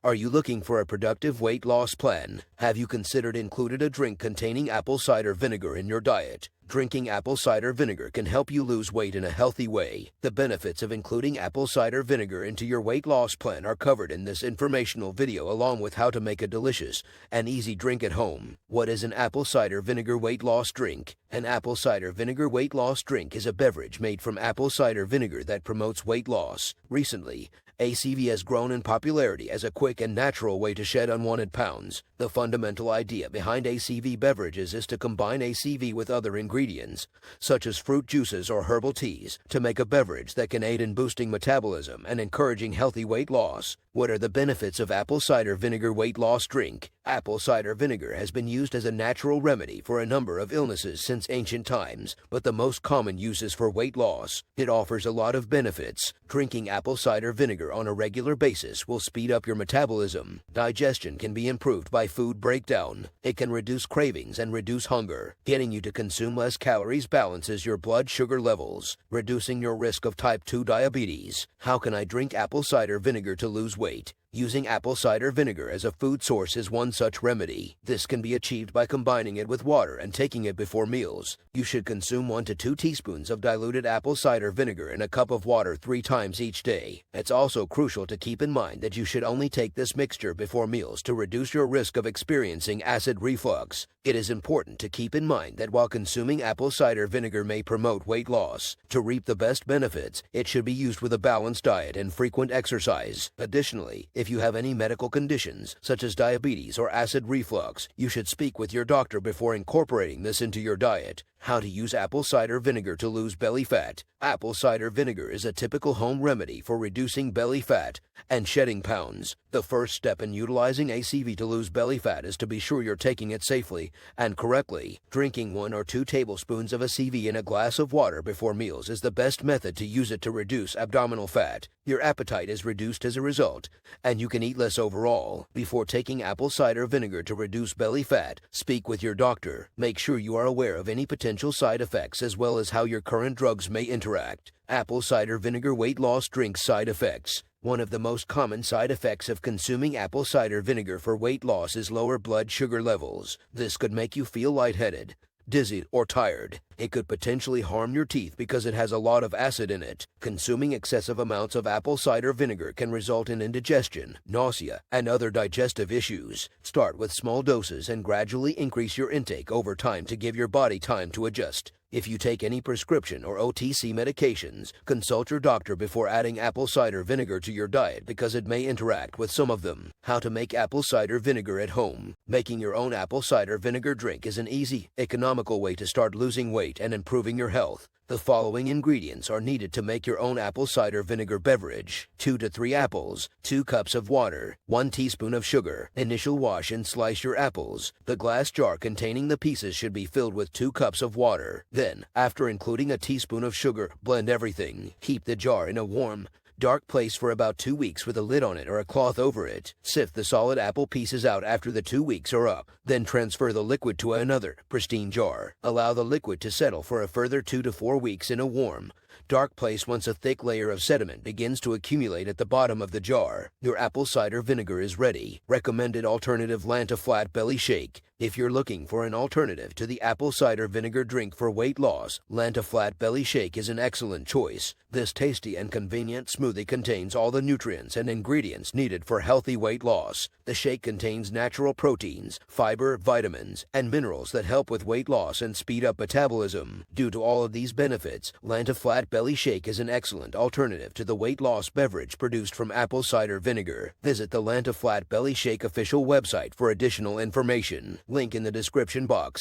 Are you looking for a productive weight loss plan? Have you considered including a drink containing apple cider vinegar in your diet? Drinking apple cider vinegar can help you lose weight in a healthy way. The benefits of including apple cider vinegar into your weight loss plan are covered in this informational video, along with how to make a delicious and easy drink at home. What is an apple cider vinegar weight loss drink? An apple cider vinegar weight loss drink is a beverage made from apple cider vinegar that promotes weight loss. Recently, ACV has grown in popularity as a quick and natural way to shed unwanted pounds. The fundamental idea behind ACV beverages is to combine ACV with other ingredients, such as fruit juices or herbal teas, to make a beverage that can aid in boosting metabolism and encouraging healthy weight loss. What are the benefits of apple cider vinegar weight loss drink? Apple cider vinegar has been used as a natural remedy for a number of illnesses since ancient times, but the most common use is for weight loss. It offers a lot of benefits. Drinking apple cider vinegar on a regular basis will speed up your metabolism. Digestion can be improved by food breakdown. It can reduce cravings and reduce hunger. Getting you to consume less calories balances your blood sugar levels, reducing your risk of type 2 diabetes. How can I drink apple cider vinegar to lose weight? Using apple cider vinegar as a food source is one such remedy. This can be achieved by combining it with water and taking it before meals. You should consume 1 to 2 teaspoons of diluted apple cider vinegar in a cup of water 3 times each day. It's also crucial to keep in mind that you should only take this mixture before meals to reduce your risk of experiencing acid reflux. It is important to keep in mind that while consuming apple cider vinegar may promote weight loss, to reap the best benefits, it should be used with a balanced diet and frequent exercise. Additionally, if you have any medical conditions, such as diabetes or acid reflux, you should speak with your doctor before incorporating this into your diet. How to use apple cider vinegar to lose belly fat. Apple cider vinegar is a typical home remedy for reducing belly fat and shedding pounds. The first step in utilizing ACV to lose belly fat is to be sure you're taking it safely and correctly. Drinking 1 or 2 tablespoons of ACV in a glass of water before meals is the best method to use it to reduce abdominal fat. Your appetite is reduced as a result, and you can eat less overall. Before taking apple cider vinegar to reduce belly fat, speak with your doctor. Make sure you are aware of any potential side effects as well as how your current drugs may interact. Apple cider vinegar weight loss drink side effects. One of the most common side effects of consuming apple cider vinegar for weight loss is lower blood sugar levels. This could make you feel lightheaded, dizzy, or tired. It could potentially harm your teeth because it has a lot of acid in it. Consuming excessive amounts of apple cider vinegar can result in indigestion, nausea, and other digestive issues. Start with small doses and gradually increase your intake over time to give your body time to adjust. If you take any prescription or OTC medications, consult your doctor before adding apple cider vinegar to your diet because it may interact with some of them. How to make apple cider vinegar at home. Making your own apple cider vinegar drink is an easy, economical way to start losing weight and improving your health. The following ingredients are needed to make your own apple cider vinegar beverage: 2 to 3 apples, 2 cups of water, 1 teaspoon of sugar. Initial wash and slice your apples. The glass jar containing the pieces should be filled with 2 cups of water. Then, after including a teaspoon of sugar, blend everything. Keep the jar in a warm, dark place for about 2 weeks with a lid on it or a cloth over it. Sift the solid apple pieces out after the 2 weeks are up. Then transfer the liquid to another, pristine jar. Allow the liquid to settle for a further 2 to 4 weeks in a warm, dark place once a thick layer of sediment begins to accumulate at the bottom of the jar. Your apple cider vinegar is ready. Recommended alternative: Lanta Flat Belly Shake. If you're looking for an alternative to the apple cider vinegar drink for weight loss, Lanta Flat Belly Shake is an excellent choice. This tasty and convenient smoothie contains all the nutrients and ingredients needed for healthy weight loss. The shake contains natural proteins, fiber, vitamins, and minerals that help with weight loss and speed up metabolism. Due to all of these benefits, Lanta Flat Belly Shake is an excellent alternative to the weight loss beverage produced from apple cider vinegar. Visit the Lanta Flat Belly Shake official website for additional information. Link in the description box.